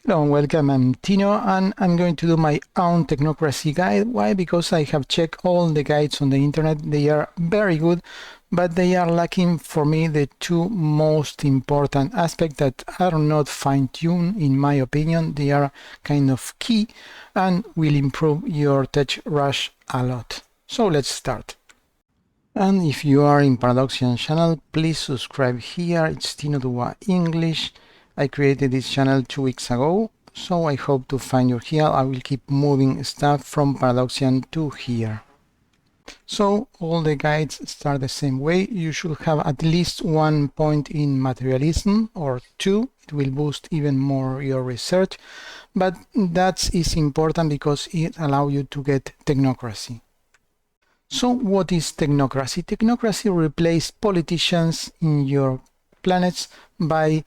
Hello and welcome, I'm Tino and I'm going to do my own technocracy guide. Why? Because I have checked all the guides on the internet. They are very good, but they are lacking for me the two most important aspects that are not fine-tuned in my opinion. They are kind of key and will improve your tech rush a lot. So let's start. And if you are in Paradoxian channel, please subscribe here. It's Tino Dua English. I created this channel 2 weeks ago, so I hope to find you here. I will keep moving stuff from Paradoxian to here. So all the guides start the same way. You should have at least 1 point in materialism or 2. It will boost even more your research, but that is important because it allows you to get technocracy. So what is technocracy? Technocracy replaces politicians in your planets by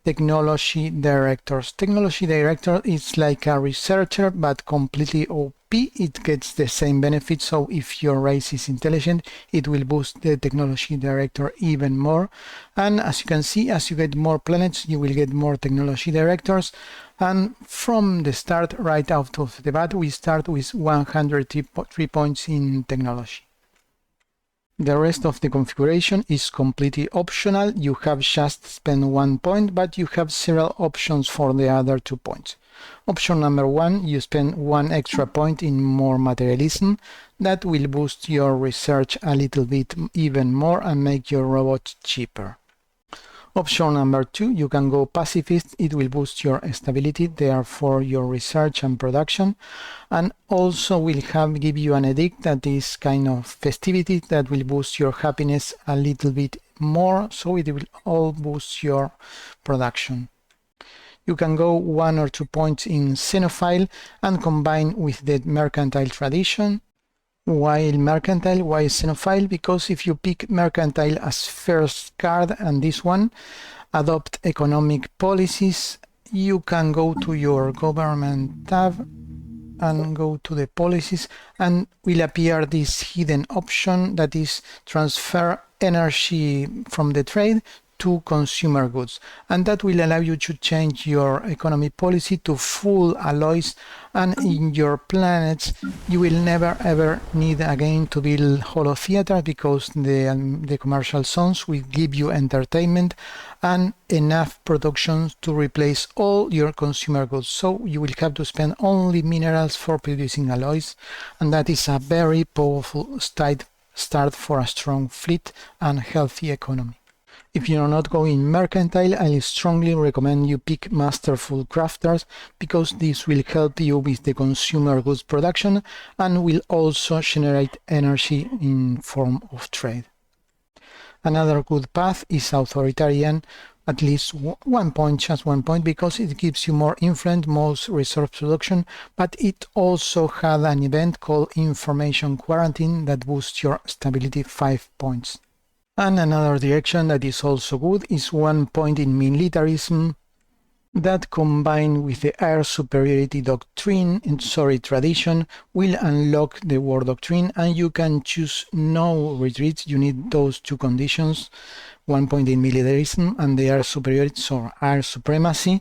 technology directors. Technology director is like a researcher but completely OP. It gets the same benefits, so if your race is intelligent, it will boost the technology director even more. And as you can see, as you get more planets, you will get more technology directors. And from the start, right out of the bat, we start with 103 points in technology. The rest of the configuration is completely optional. You have just spent 1 point, but you have several options for the other 2 points. Option number 1, you spend 1 extra point in more materialism. That will boost your research a little bit even more and make your robot cheaper. Option number 2, you can go pacifist. It will boost your stability, therefore your research and production, and also will give you an edict that is kind of festivity that will boost your happiness a little bit more, so it will all boost your production. You can go 1 or 2 points in xenophile and combine with the mercantile tradition. Why mercantile? Why xenophile? Because if you pick mercantile as first card and this one, adopt economic policies, you can go to your government tab and go to the policies and will appear this hidden option that is transfer energy from the trade to consumer goods, and that will allow you to change your economy policy to full alloys, and in your planets you will never ever need again to build holo theater because the commercial zones will give you entertainment and enough production to replace all your consumer goods, so you will have to spend only minerals for producing alloys, and that is a very powerful start for a strong fleet and healthy economy. If you are not going mercantile, I strongly recommend you pick masterful crafters because this will help you with the consumer goods production and will also generate energy in form of trade. Another good path is authoritarian, at least 1 point, just 1 point, because it gives you more influence, more resource production, but it also had an event called information quarantine that boosts your stability 5 points. And another direction that is also good is 1 point in militarism that combined with the air superiority doctrine and tradition will unlock the war doctrine, and you can choose no retreats. You need those two conditions, 1 point in militarism and the air superiority, so air supremacy,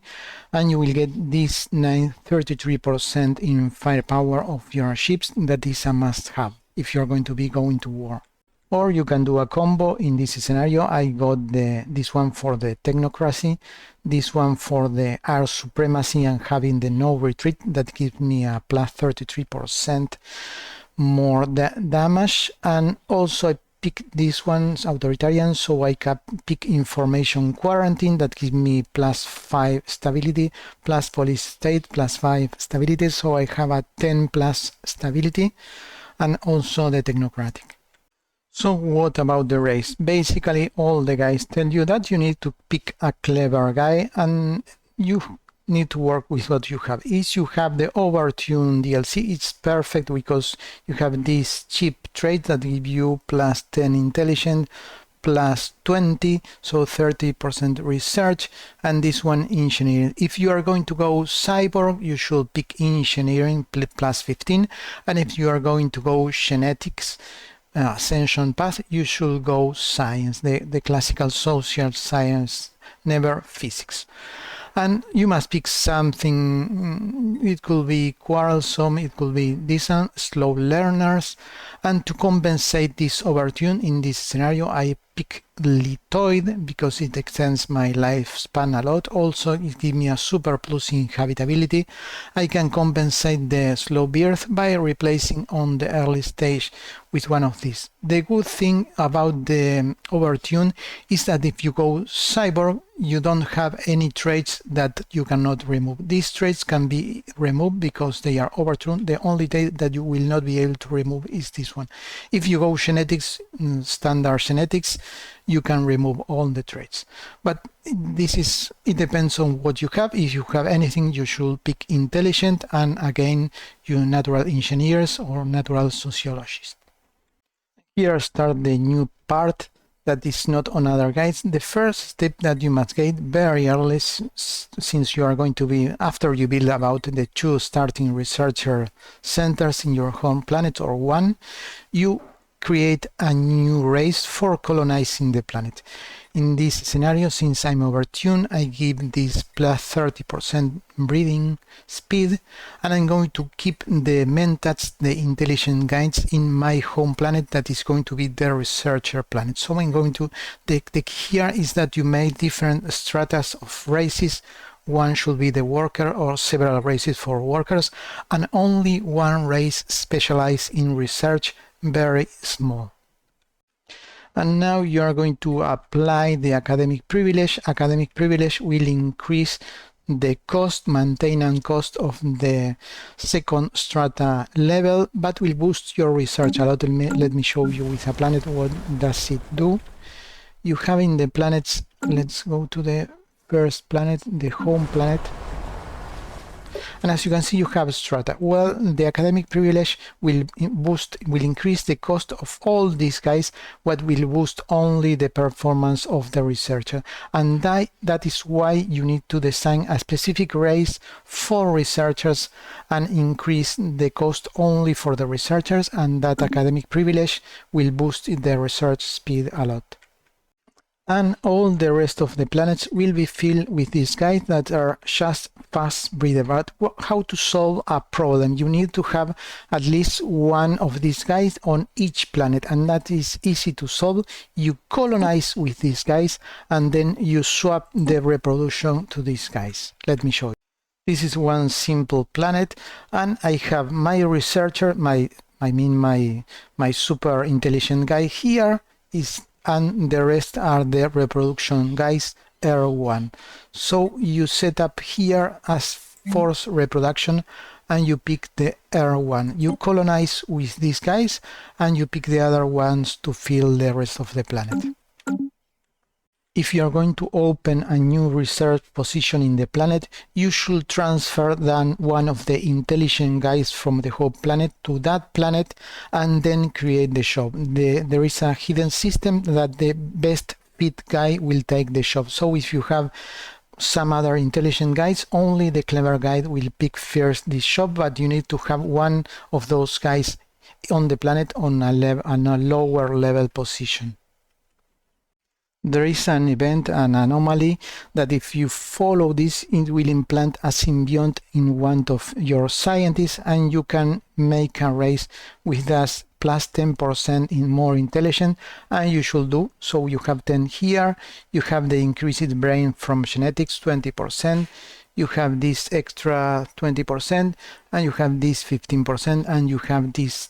and you will get this 33% in firepower of your ships. That is a must-have if you're going to war. Or you can do a combo. In this scenario, I got this one for the technocracy, this one for the air supremacy and having the no retreat that gives me a plus 33% more damage. And also I pick this one's authoritarian, so I can pick information quarantine that gives me plus 5 stability, plus police state, plus 5 stability, so I have a 10 plus stability, and also the technocratic. So what about the race? Basically all the guys tell you that you need to pick a clever guy and you need to work with what you have. If you have the overtune DLC, it's perfect because you have this cheap trait that give you plus 10 intelligence, plus 20, so 30% research, and this one engineering. If you are going to go cyborg, you should pick engineering plus 15, and if you are going to go genetics, ascension path, you should go science, the classical social science, never physics. And you must pick something. It could be quarrelsome, it could be decent, slow learners. And to compensate this overtune in this scenario, I pick lithoid because it extends my lifespan a lot. Also, it gives me a super plus in habitability. I can compensate the slow birth by replacing on the early stage with one of these. The good thing about the overtune is that if you go cyborg, you don't have any traits that you cannot remove. These traits can be removed because they are overtuned. The only trait that you will not be able to remove is this one. If you go genetics, standard genetics, you can remove all the traits. But it depends on what you have. If you have anything, you should pick intelligent, and again, you natural engineers or natural sociologists. Here start the new part that is not on other guides. The first step that you must get very early, since you are going to be, after you build about the 2 starting researcher centers in your home planet or 1, you create a new race for colonizing the planet. In this scenario, since I'm overtuned, I give this plus 30% breeding speed, and I'm going to keep the mentats, the intelligent guides, in my home planet that is going to be the researcher planet. So I'm going to, the key here is that you make different stratas of races. One should be the worker or several races for workers, and only one race specialized in research, very small. And now you are going to apply the academic privilege. Academic privilege will increase the cost, maintenance cost of the second strata level, but will boost your research a lot. Let me show you with a planet what does it do. You have in the planets, let's go to the first planet, the home planet. And as you can see, you have strata. Well, the academic privilege will increase the cost of all these guys, what will boost only the performance of the researcher. And that is why you need to design a specific race for researchers and increase the cost only for the researchers, and that academic privilege will boost the research speed a lot. And all the rest of the planets will be filled with these guys that are just fast breeder. But how to solve a problem? You need to have at least one of these guys on each planet, and that is easy to solve. You colonize with these guys, and then you swap the reproduction to these guys. Let me show you. This is one simple planet, and I have my researcher, my super intelligent guy here and the rest are the reproduction guys, R1. So you set up here as forced reproduction, and you pick the R1. You colonize with these guys, and you pick the other ones to fill the rest of the planet. If you are going to open a new research position in the planet, you should transfer then one of the intelligent guys from the home planet to that planet, and then create the job. There is a hidden system that the best fit guy will take the job. So if you have some other intelligent guys, only the clever guy will pick first this job, but you need to have one of those guys on the planet on a lower level position. There is an event, an anomaly, that if you follow this, it will implant a symbiont in one of your scientists, and you can make a race with that plus 10% in more intelligent, and you should do. So you have 10 here, you have the increased brain from genetics 20%, you have this extra 20%, and you have this 15%, and you have this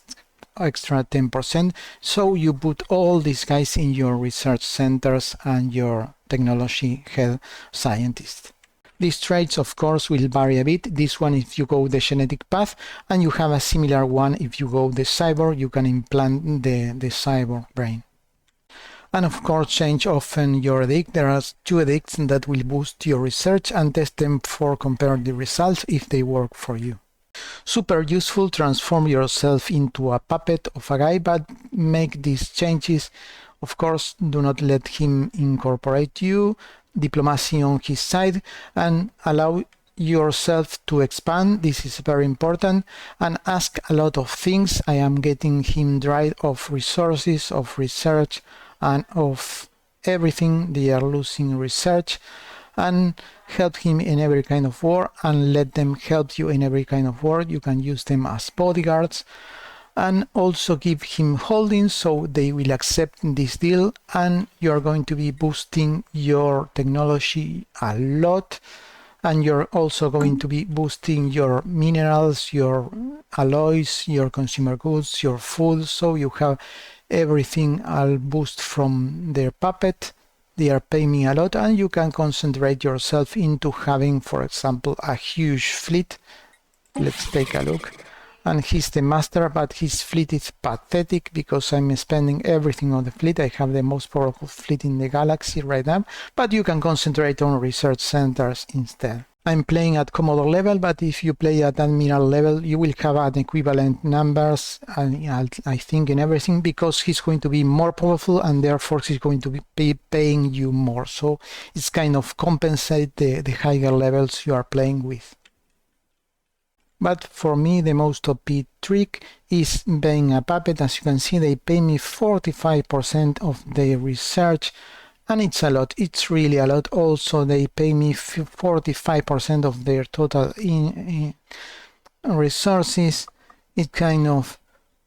extra 10%. So you put all these guys in your research centers and your technology head scientists. These traits, of course, will vary a bit. This one if you go the genetic path, and you have a similar one if you go the cyborg. You can implant the cyborg brain. And of course, change often your edict. There are 2 edicts that will boost your research, and test them for compare the results if they work for you. Super useful. Transform yourself into a puppet of a guy, but make these changes. Of course, do not let him incorporate you. Diplomacy on his side, and allow yourself to expand. This is very important, and ask a lot of things. I am getting him dry of resources, of research, and of everything. They are losing research, and help him in every kind of war, and let them help you in every kind of war. You can use them as bodyguards, and also give him holdings so they will accept this deal, and you're going to be boosting your technology a lot, and you're also going to be boosting your minerals, your alloys, your consumer goods, your food, so you have everything all boost from their puppet. They are paying me a lot, and you can concentrate yourself into having, for example, a huge fleet. Let's take a look. And he's the master, but his fleet is pathetic because I'm spending everything on the fleet. I have the most powerful fleet in the galaxy right now, but you can concentrate on research centers instead. I'm playing at Commodore level, but if you play at Admiral level, you will have an equivalent numbers, I think, in everything, because he's going to be more powerful and therefore he's going to be paying you more. So it's kind of compensate the higher levels you are playing with. But for me, the most OP trick is being a puppet. As you can see, they pay me 45% of their research, and it's a lot. It's really a lot. Also, they pay me 45% of their total in resources. It's kind of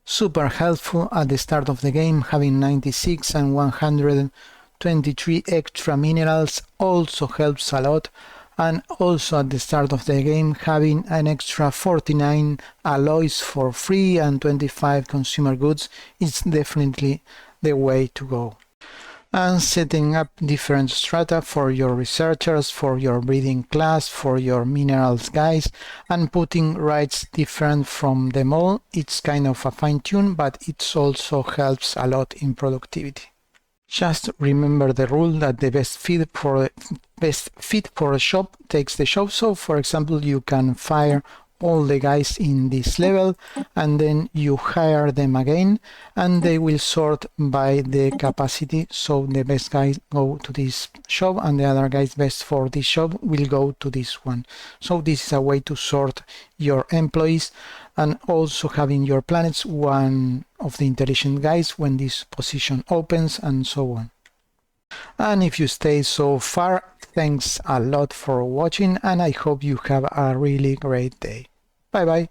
super helpful at the start of the game. Having 96 and 123 extra minerals also helps a lot. And also at the start of the game, having an extra 49 alloys for free and 25 consumer goods is definitely the way to go. And setting up different strata for your researchers, for your breeding class, for your minerals guys, and putting rights different from them all, it's kind of a fine tune, but it also helps a lot in productivity. Just remember the rule that the best fit for a shop takes the shop. So for example, you can fire all the guys in this level and then you hire them again, and they will sort by the capacity. So the best guys go to this shop and the other guys best for this shop will go to this one. So this is a way to sort your employees, and also having your planets one of the intelligent guys when this position opens, and so on. And if you stay so far, thanks a lot for watching, and I hope you have a really great day. Bye bye.